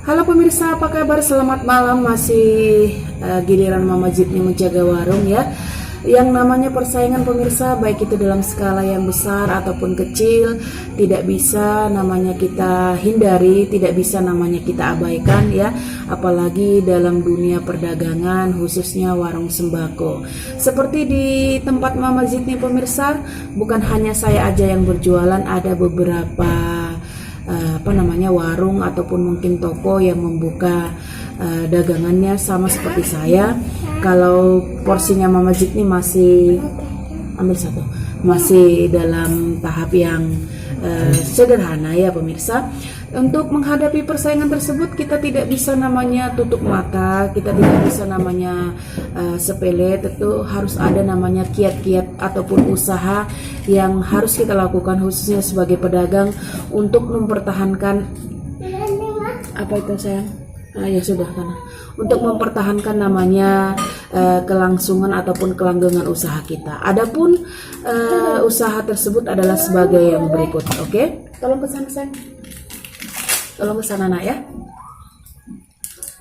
Halo pemirsa, apa kabar? Selamat malam. Masih giliran Mama Jitni menjaga warung ya. Yang namanya persaingan pemirsa, baik itu dalam skala yang besar ataupun kecil, tidak bisa namanya kita hindari, tidak bisa namanya kita abaikan ya. Apalagi dalam dunia perdagangan, khususnya warung sembako. Seperti di tempat Mama Jitni pemirsa, bukan hanya saya aja yang berjualan, ada beberapa warung ataupun mungkin toko yang membuka dagangannya sama seperti saya. Kalau porsinya Mama Jitni masih ambil satu, masih dalam tahap yang sederhana ya pemirsa. Untuk menghadapi persaingan tersebut kita tidak bisa namanya tutup mata, kita tidak bisa namanya sepele. Tentu harus ada namanya kiat-kiat ataupun usaha yang harus kita lakukan khususnya sebagai pedagang untuk mempertahankan apa itu sayang? Ya sudah kan. Untuk mempertahankan namanya kelangsungan ataupun kelanggengan usaha kita. Adapun usaha tersebut adalah sebagai yang berikut. Oke? Tolong pesan sayang. Tolong ke sana nak ya.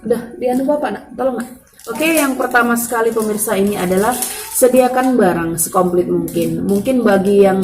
Udah dianu bapak nak, tolong nak. Oke, yang pertama sekali pemirsa ini adalah sediakan barang sekomplit mungkin. Mungkin bagi yang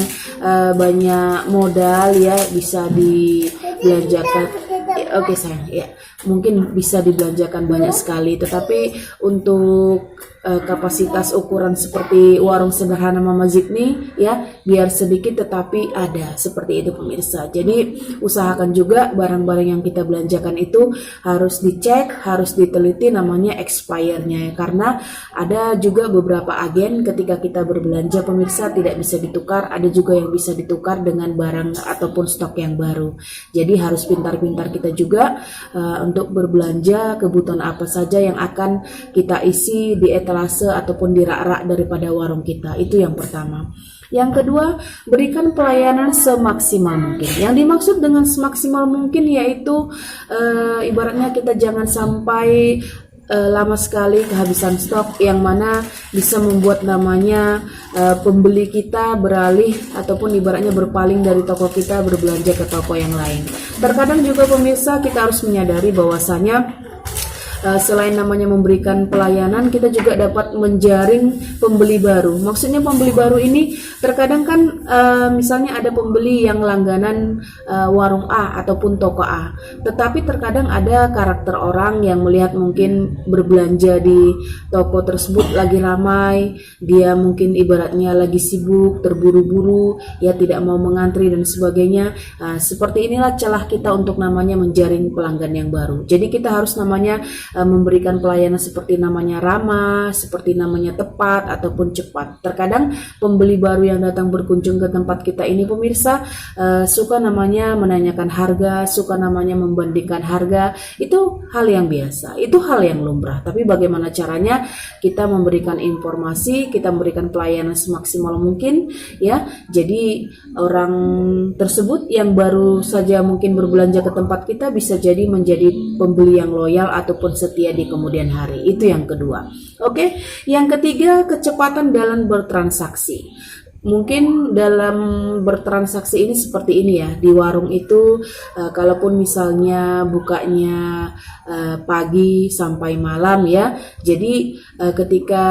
banyak modal ya bisa dibelanjakan. Oke sayang, ya mungkin bisa dibelanjakan banyak sekali. Tetapi untuk kapasitas ukuran seperti warung sederhana Mama Jitni ya, biar sedikit tetapi ada, seperti itu pemirsa. Jadi usahakan juga barang-barang yang kita belanjakan itu harus dicek, harus diteliti namanya expirednya ya. Karena ada juga beberapa agen ketika kita berbelanja pemirsa tidak bisa ditukar, ada juga yang bisa ditukar dengan barang ataupun stok yang baru. Jadi harus pintar-pintar kita juga untuk berbelanja kebutuhan apa saja yang akan kita isi di etalase ataupun di rak-rak daripada warung kita. Itu yang pertama. Yang kedua, berikan pelayanan semaksimal mungkin. Yang dimaksud dengan semaksimal mungkin yaitu ibaratnya kita jangan sampai lama sekali kehabisan stok, yang mana bisa membuat namanya pembeli kita beralih ataupun ibaratnya berpaling dari toko kita berbelanja ke toko yang lain. Terkadang juga pemirsa kita harus menyadari bahwasanya selain namanya memberikan pelayanan, kita juga dapat menjaring pembeli baru. Maksudnya pembeli baru ini terkadang kan misalnya ada pembeli yang langganan warung A ataupun toko A. Tetapi terkadang ada karakter orang yang melihat mungkin berbelanja di toko tersebut lagi ramai, dia mungkin ibaratnya lagi sibuk, terburu-buru, ya tidak mau mengantri dan sebagainya. Seperti inilah celah kita untuk namanya menjaring pelanggan yang baru. Jadi kita harus namanya memberikan pelayanan seperti namanya ramah, seperti namanya tepat ataupun cepat. Terkadang pembeli baru yang datang berkunjung ke tempat kita ini pemirsa suka namanya menanyakan harga, suka namanya membandingkan harga. Itu hal yang biasa, itu hal yang lumrah. Tapi bagaimana caranya kita memberikan informasi, kita memberikan pelayanan semaksimal mungkin ya. Jadi orang tersebut yang baru saja mungkin berbelanja ke tempat kita bisa jadi menjadi pembeli yang loyal ataupun setia di kemudian hari. Itu yang kedua. Oke, yang ketiga, kecepatan dalam bertransaksi. Mungkin dalam bertransaksi ini seperti ini ya, di warung itu kalaupun misalnya bukanya pagi sampai malam ya, jadi ketika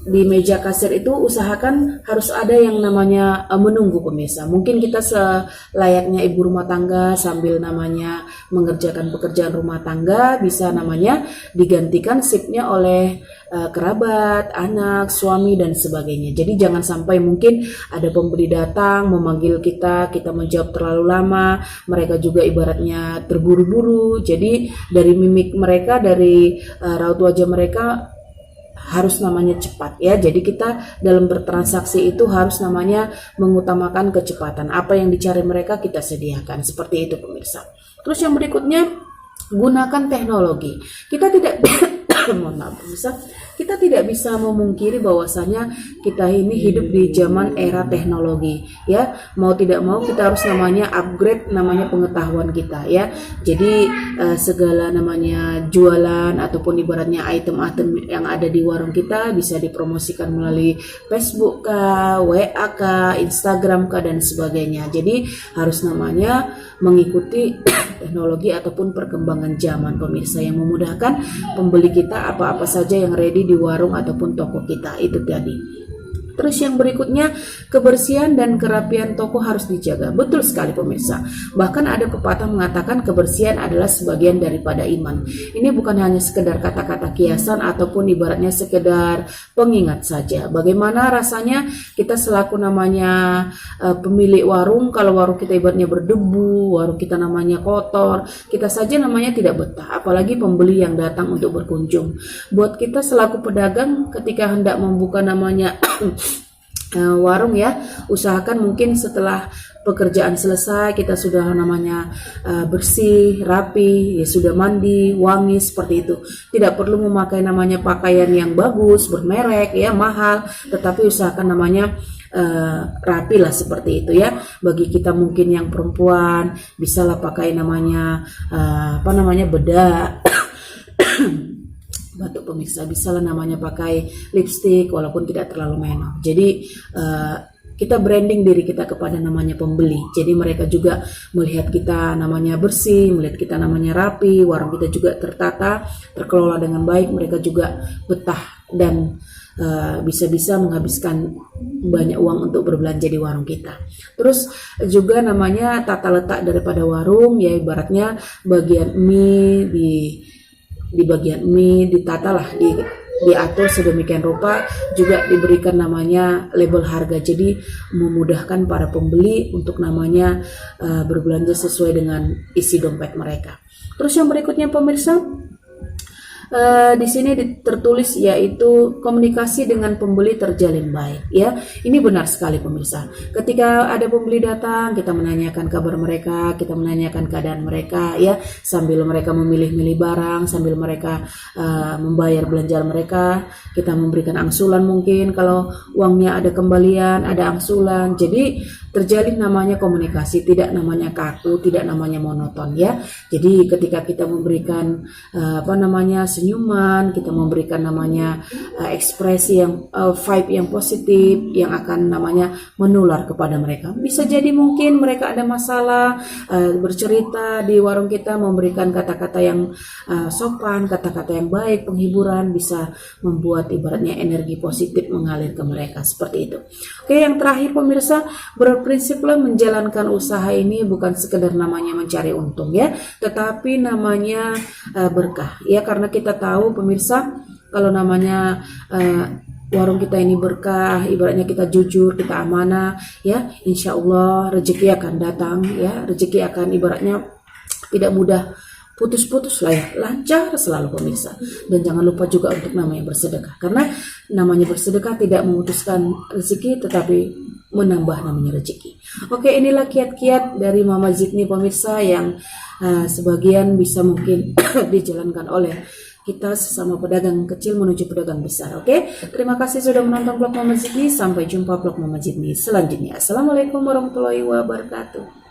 di meja kasir itu usahakan harus ada yang namanya menunggu pemirsa. Mungkin kita selayaknya ibu rumah tangga sambil namanya mengerjakan pekerjaan rumah tangga bisa namanya digantikan shiftnya oleh kerabat, anak, suami dan sebagainya. Jadi jangan sampai mungkin ada pembeli datang memanggil kita menjawab terlalu lama, mereka juga ibaratnya terburu-buru. Jadi dari mimik mereka, dari raut wajah mereka harus namanya cepat ya. Jadi kita dalam bertransaksi itu harus namanya mengutamakan kecepatan. Apa yang dicari mereka kita sediakan. Seperti itu pemirsa. Terus yang berikutnya, gunakan teknologi. Kita tidak mohon maaf pemirsa, kita tidak bisa memungkiri bahwasanya kita ini hidup di zaman era teknologi ya. Mau tidak mau kita harus namanya upgrade namanya pengetahuan kita ya. Jadi segala namanya jualan ataupun ibaratnya item-item yang ada di warung kita bisa dipromosikan melalui Facebook kah, WA kah, Instagram kah dan sebagainya. Jadi harus namanya mengikuti teknologi ataupun perkembangan zaman pemirsa, yang memudahkan pembeli kita apa-apa saja yang ready di warung ataupun toko kita itu tadi. Terus yang berikutnya, kebersihan dan kerapian toko harus dijaga. Betul sekali pemirsa. Bahkan ada pepatah mengatakan kebersihan adalah sebagian daripada iman. Ini bukan hanya sekedar kata-kata kiasan ataupun ibaratnya sekedar pengingat saja. Bagaimana rasanya kita selaku namanya pemilik warung, kalau warung kita ibaratnya berdebu, warung kita namanya kotor, kita saja namanya tidak betah. Apalagi pembeli yang datang untuk berkunjung. Buat kita selaku pedagang ketika hendak membuka namanya warung ya, usahakan mungkin setelah pekerjaan selesai kita sudah namanya bersih, rapi, ya sudah mandi, wangi seperti itu. Tidak perlu memakai namanya pakaian yang bagus, bermerek ya, mahal, tetapi usahakan namanya rapi lah seperti itu ya. Bagi kita mungkin yang perempuan bisalah pakai namanya bedak batuk pemirsa, bisalah namanya pakai lipstick walaupun tidak terlalu menor. Jadi kita branding diri kita kepada namanya pembeli. Jadi mereka juga melihat kita namanya bersih, melihat kita namanya rapi, warung kita juga tertata, terkelola dengan baik, mereka juga betah dan bisa-bisa menghabiskan banyak uang untuk berbelanja di warung kita. Terus juga namanya tata letak daripada warung ya, ibaratnya bagian mie di bagian mie ditatalah, diatur sedemikian rupa, juga diberikan namanya label harga, jadi memudahkan para pembeli untuk namanya berbelanja sesuai dengan isi dompet mereka. Terus yang berikutnya pemirsa, di sini tertulis yaitu komunikasi dengan pembeli terjalin baik ya. Ini benar sekali pemirsa. Ketika ada pembeli datang, kita menanyakan kabar mereka, kita menanyakan keadaan mereka ya, sambil mereka memilih-milih barang, sambil mereka membayar belanjaan mereka, kita memberikan angsuran mungkin kalau uangnya ada kembalian, ada angsuran. Jadi terjalin namanya komunikasi, tidak namanya kaku, tidak namanya monoton ya. Jadi ketika kita memberikan senyuman, kita memberikan namanya ekspresi yang vibe yang positif yang akan namanya menular kepada mereka. Bisa jadi mungkin mereka ada masalah, bercerita di warung kita, memberikan kata-kata yang sopan, kata-kata yang baik, penghiburan, bisa membuat ibaratnya energi positif mengalir ke mereka seperti itu. Oke, yang terakhir pemirsa, berprinsiplah menjalankan usaha ini bukan sekedar namanya mencari untung ya, tetapi namanya berkah ya, karena kita tahu pemirsa kalau namanya warung kita ini berkah, ibaratnya kita jujur, kita amanah ya, insya Allah rezeki akan datang ya, rezeki akan ibaratnya tidak mudah putus-putus lah ya, lancar selalu pemirsa. Dan jangan lupa juga untuk namanya bersedekah, karena namanya bersedekah tidak memutuskan rezeki tetapi menambah namanya rezeki. Oke, inilah kiat-kiat dari Mama Zidni pemirsa yang sebagian bisa mungkin dijalankan oleh kita sesama pedagang kecil menuju pedagang besar. Oke, terima kasih sudah menonton vlog Mama Zidni. Sampai jumpa vlog Mama Zidni selanjutnya. Assalamualaikum warahmatullahi wabarakatuh.